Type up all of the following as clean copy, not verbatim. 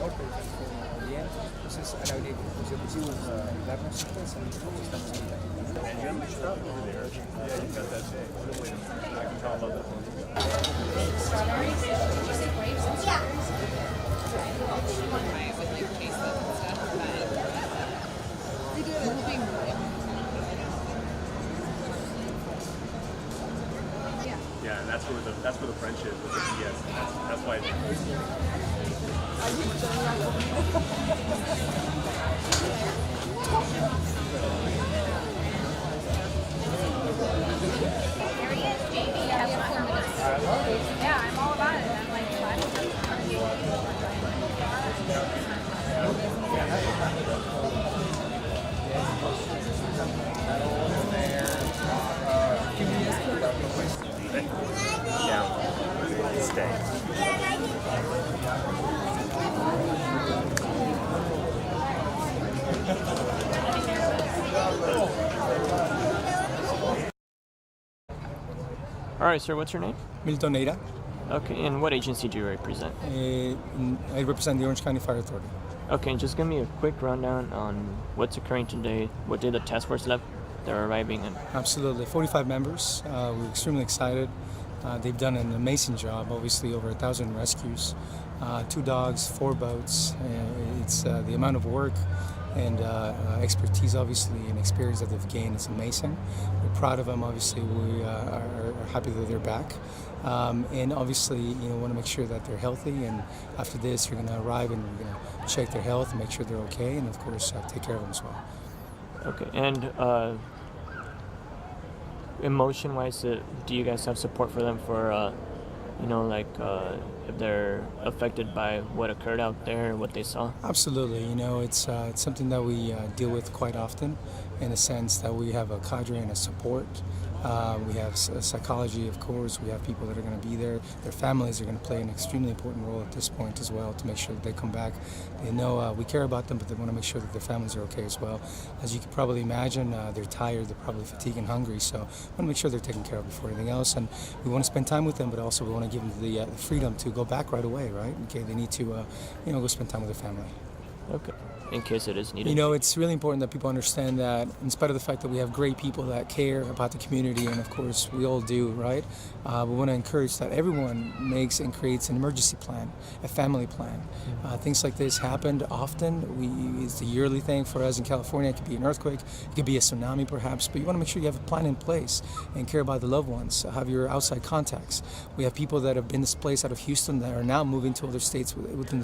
Norte de California bien. Entonces, a la aire, pues yo pusimos ayudarnos y pues estamos Yeah, and that's where the French is with the PS. That's why. Yeah, I'm all about it. I'm like, Yeah. Stay. All right, sir, what's your name? Milton Neira. Okay, and what agency do you represent? I represent the Orange County Fire Authority. Okay, just give me a quick rundown on what's occurring today. What day the task force left? They're arriving in. Absolutely. 45 members. We're extremely excited. They've done an amazing job, obviously over 1,000 rescues, 2 dogs, 4 boats. It's the amount of work and expertise, obviously, and experience that they've gained is amazing. We're proud of them, obviously. We are happy that they're back. And obviously, want to make sure that they're healthy. And after this, you're going to arrive and we're going to check their health and make sure they're okay. And of course, take care of them as well. Okay, and emotion-wise, do you guys have support for them for, if they're affected by what occurred out there, what they saw? Absolutely. It's something that we deal with quite often in the sense that we have a cadre and a support We have psychology, of course. We have people that are going to be there. Their families are going to play an extremely important role at this point as well to make sure that they come back. They know we care about them, but they want to make sure that their families are okay as well. As you can probably imagine, they're tired, they're probably fatigued and hungry, so we want to make sure they're taken care of before anything else. And we want to spend time with them, but also we want to give them the freedom to go back right away, right? Okay, they need to, go spend time with their family. Okay. In case it is needed. You know, it's really important that people understand that in spite of the fact that we have great people that care about the community, and of course we all do, right? We want to encourage that everyone makes and creates an emergency plan, a family plan. Things like this happened often. It's a yearly thing for us in California. It could be an earthquake, it could be a tsunami perhaps, but you want to make sure you have a plan in place and care about the loved ones, have your outside contacts. We have people that have been displaced out of Houston that are now moving to other states within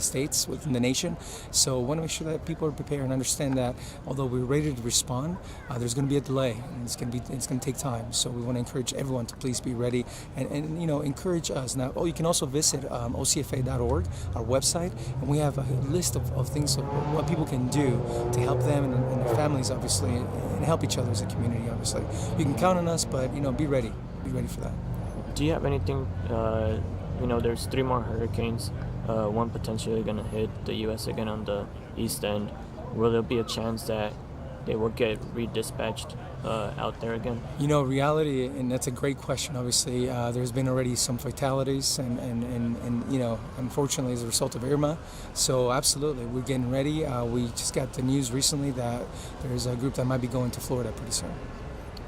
the nation. So we want to make sure that people are prepared and understand that although we're ready to respond, there's going to be a delay and it's going to take time. So we want to encourage everyone to please be ready and encourage us. Now, you can also visit OCFA.org, our website, and we have a list of things of what people can do to help them and their families, obviously, and help each other as a community. Obviously, you can count on us, but be ready for that. Do you have anything? There's 3 more hurricanes. One potentially going to hit the U.S. again on the east end. Will there be a chance that they will get redispatched out there again? Reality, and that's a great question. Obviously, there's been already some fatalities, and unfortunately, as a result of Irma. So absolutely, we're getting ready. We just got the news recently that there's a group that might be going to Florida pretty soon.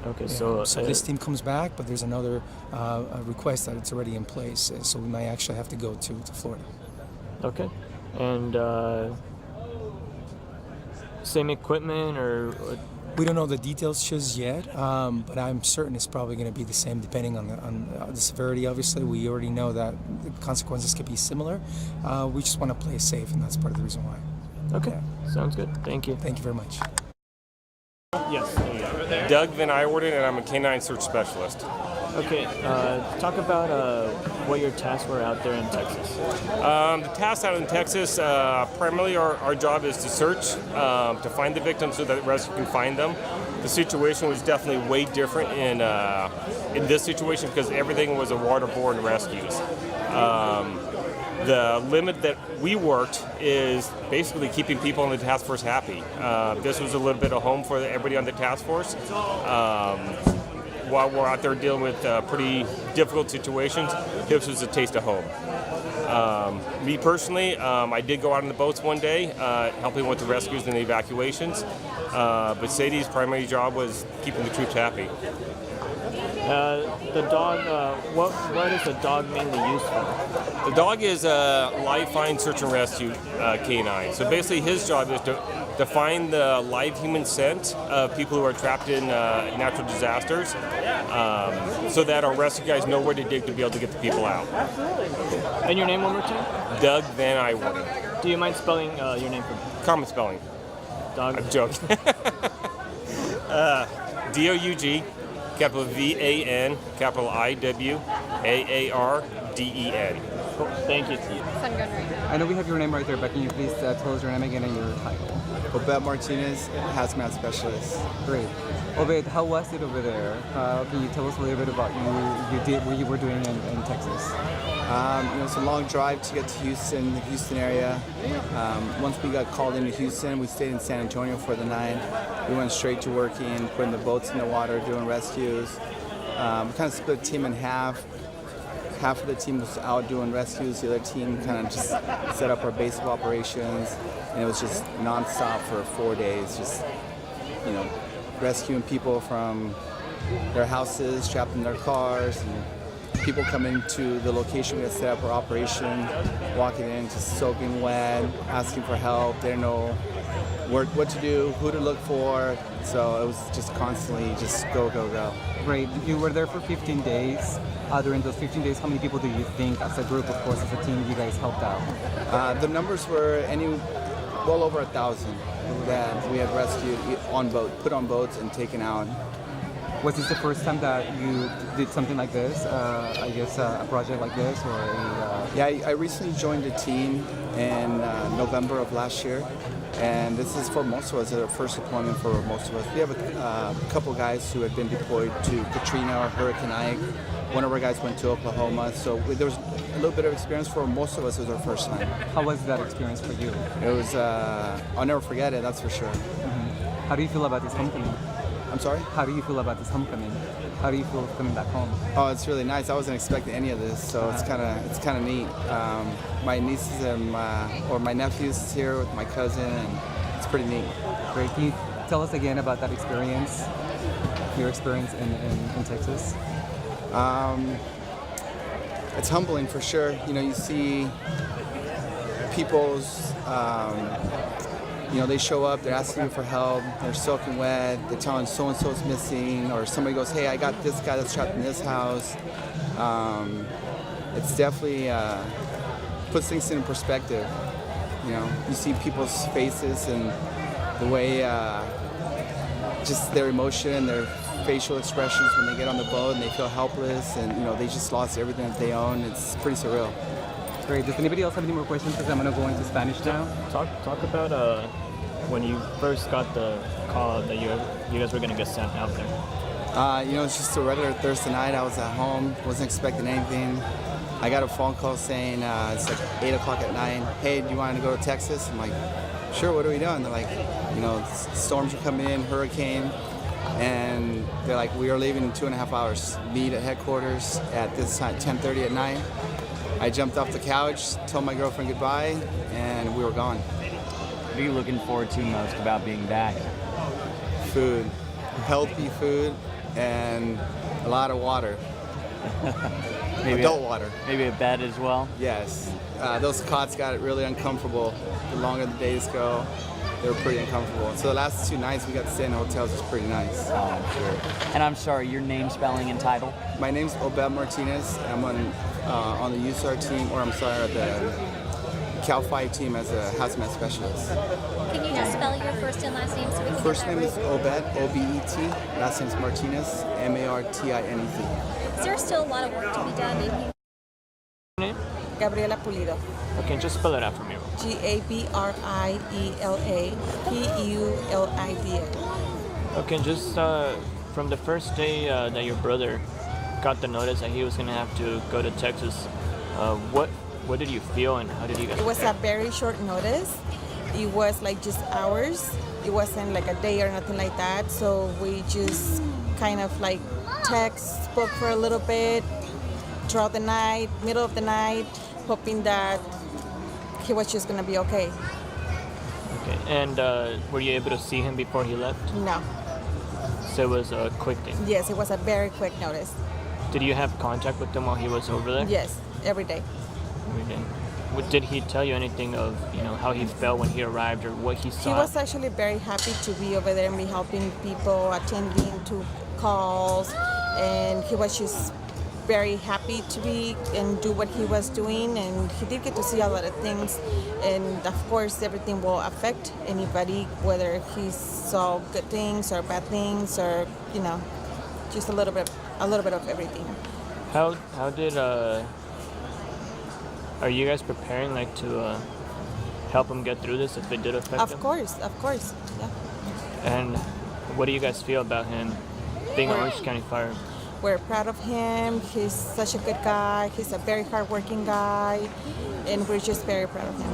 Okay, yeah, so this team comes back, but there's another request that it's already in place, so we might actually have to go to Florida. Okay, and same equipment or? We don't know the details just yet, but I'm certain it's probably going to be the same depending on the severity. Obviously, we already know that the consequences could be similar. We just want to play it safe, and that's part of the reason why. Okay, sounds good. Thank you. Thank you very much. Yes. Doug Van Iwerden, and I'm a canine search specialist. Okay, talk about what your tasks were out there in Texas. The tasks out in Texas, primarily our job is to search, to find the victims so that rescue can find them. The situation was definitely way different in this situation because everything was a waterborne rescues. The limit that we worked is basically keeping people on the task force happy. This was a little bit of home for everybody on the task force. While we're out there dealing with pretty difficult situations, this was a taste of home. Me personally, I did go out on the boats one day, helping with the rescues and the evacuations. But Sadie's primary job was keeping the troops happy. The dog, what is the dog mainly used for? The dog is a live find search and rescue canine. So basically his job is to find the live human scent of people who are trapped in natural disasters so that our rescue guys know where to dig to be able to get the people out. And your name one more time? Doug Van Iwerden. Do you mind spelling your name for me? Common spelling. Doug? I'm joking. D-O-U-G. Capital V-A-N, capital I-W-A-A-R-D-E-N. Cool. Thank you. Sun gun right now. I know we have your name right there, but can you please tell us your name again and your title? Obed Martinez, hazmat specialist. Great. Obed, how was it over there? Can you tell us a little bit about what you were doing in Texas? It's a long drive to get to Houston, the Houston area. Once we got called into Houston, we stayed in San Antonio for the night. We went straight to working, putting the boats in the water, doing rescues. We kind of split the team in half. Half of the team was out doing rescues. The other team kind of just set up our base of operations. And it was just nonstop for 4 days, just, rescuing people from their houses, trapped in their cars, and people coming to the location we had set up our operation, walking in, just soaking wet, asking for help. They didn't know what to do, who to look for. So it was just constantly just go, go, go. Great. You were there for 15 days. During those 15 days, how many people do you think, as a group, of course, as a team, you guys helped out? The numbers were well over 1,000 that we had rescued put on boats and taken out. Was this the first time that you did something like this? I guess a project like this, or Yeah, I recently joined a team in November of last year. And this is for most of us, our first deployment for most of us. We have a couple guys who have been deployed to Katrina or Hurricane Ike. One of our guys went to Oklahoma, so there was a little bit of experience. For most of us, it was our first time. How was that experience for you? It was, I'll never forget it, that's for sure. How do you feel about this homecoming? I'm sorry? How do you feel about this homecoming? How do you feel coming back home? Oh, it's really nice. I wasn't expecting any of this, so it's kind of neat. My nieces and my nephews here with my cousin, and it's pretty neat. Great. Can you tell us again about that experience? Your experience in Texas? It's humbling for sure. You know, you see people's, they show up, they're asking you for help, they're soaking wet, they're telling so-and-so's missing, or somebody goes, hey, I got this guy that's trapped in this house. It's definitely puts things in perspective. You know, you see people's faces and the way, just their emotion, their facial expressions when they get on the boat and they feel helpless and, they just lost everything that they own. It's pretty surreal. Great. Does anybody else have any more questions? Because I'm going to go into Spanish now. Talk about when you first got the call that you guys were going to get sent out there. It's just a regular Thursday night. I was at home, wasn't expecting anything. I got a phone call saying it's like 8 o'clock at night. Hey, do you want to go to Texas? I'm like, sure, what are we doing? They're like, storms are coming in, hurricane. And they're like, we are leaving in 2.5 hours. Meet at headquarters at this time, 10:30 at night. I jumped off the couch, told my girlfriend goodbye, and we were gone. What are you looking forward to most about being back? Food, healthy food, and a lot of water. Adult water. Maybe a bed as well? Yes. Those cots got really uncomfortable. The longer the days go, they were pretty uncomfortable. So the last 2 nights we got to stay in hotels was pretty nice. Oh, I'm sure. And I'm sorry, your name, spelling, and title? My name's Obed Martinez. I'm on the USAR team, or the Cal Fi team as a hazmat specialist. Can you just spell your first and last name so we can First name is Obed, O-B-E-T. Last name is Martinez, M-A-R-T-I-N-E-Z. Is there still a lot of work to be done? Name? Gabriela Pulido. Okay, just spell it out for me. Gabriela. Okay, just from the first day that your brother got the notice that he was going to have to go to Texas, what did you feel and how did you guys It was prepare? a very short notice. It was like just hours. It wasn't like a day or nothing like that. So we just kind of like spoke for a little bit throughout the night, middle of the night, hoping that he was just going to be okay. Okay, and were you able to see him before he left? No. So it was a quick thing? Yes, it was a very quick notice. Did you have contact with him while he was over there? Yes, every day. Every day. Did he tell you anything of how he felt when he arrived or what he saw? He was actually very happy to be over there and be helping people, attending to calls, and he was just very happy to be and do what he was doing, and he did get to see a lot of things, and of course everything will affect anybody, whether he saw good things or bad things, or just a little bit of everything. How did are you guys preparing to help him get through this if it did affect him? Of course, yeah. And what do you guys feel about him being an Orange County Fire? We're proud of him. He's such a good guy. He's a very hardworking guy, and we're just very proud of him.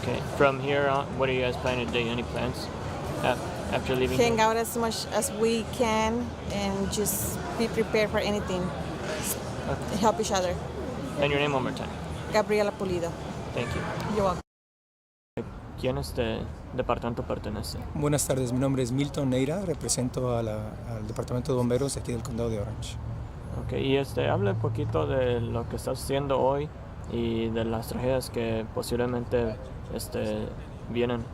Okay. From here on, what are you guys planning to do? Any plans after leaving? Hang here? out as much as we can and just be prepared for anything. Okay. Help each other. And your name one more time. Gabriela Pulido. Thank you. You're welcome. ¿Quién departamento pertenece? Buenas tardes, mi nombre es Milton Neira, represento al Departamento de Bomberos aquí del Condado de Orange. Okay, y hable un poquito de lo que estás haciendo hoy y de las tragedias que posiblemente vienen.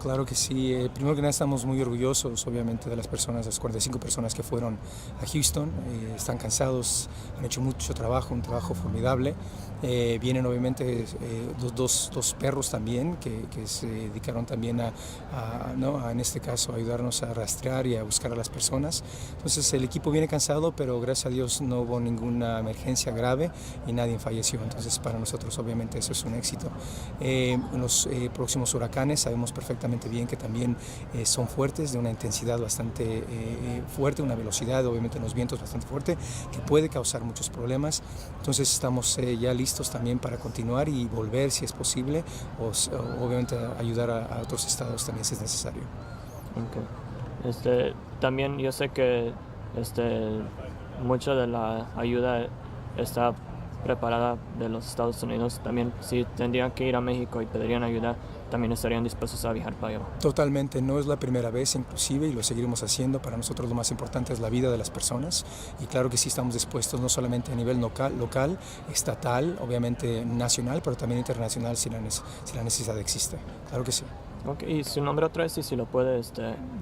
Claro que sí. Primero que nada estamos muy orgullosos, obviamente, de las personas, las 45 personas que fueron a Houston. Están cansados, han hecho mucho trabajo, un trabajo formidable. Vienen obviamente dos perros también que se dedicaron también en este caso, a ayudarnos a rastrear y a buscar a las personas. Entonces el equipo viene cansado, pero gracias a Dios no hubo ninguna emergencia grave y nadie falleció. Entonces para nosotros obviamente eso es un éxito. En los próximos huracanes sabemos perfectamente bien que también son fuertes, de una intensidad bastante fuerte, una velocidad, obviamente en los vientos bastante fuerte, que puede causar muchos problemas. Entonces estamos ya listos también para continuar y volver si es posible, o obviamente ayudar a otros estados también si es necesario. Okay. También yo sé que mucha de la ayuda está preparada de los Estados Unidos. También si tendrían que ir a México y pedirían ayuda, también estarían dispuestos a viajar para allá. Totalmente, no es la primera vez inclusive y lo seguiremos haciendo. Para nosotros lo más importante es la vida de las personas y claro que sí estamos dispuestos no solamente a nivel local, estatal, obviamente nacional, pero también internacional si la necesidad existe. Claro que sí. Okay. ¿Y su nombre otra vez y si lo puede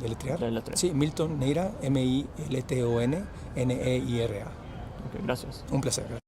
deletrear? Deletrear. Sí, Milton Neira, Milton Neira. Okay, gracias. Un placer, gracias.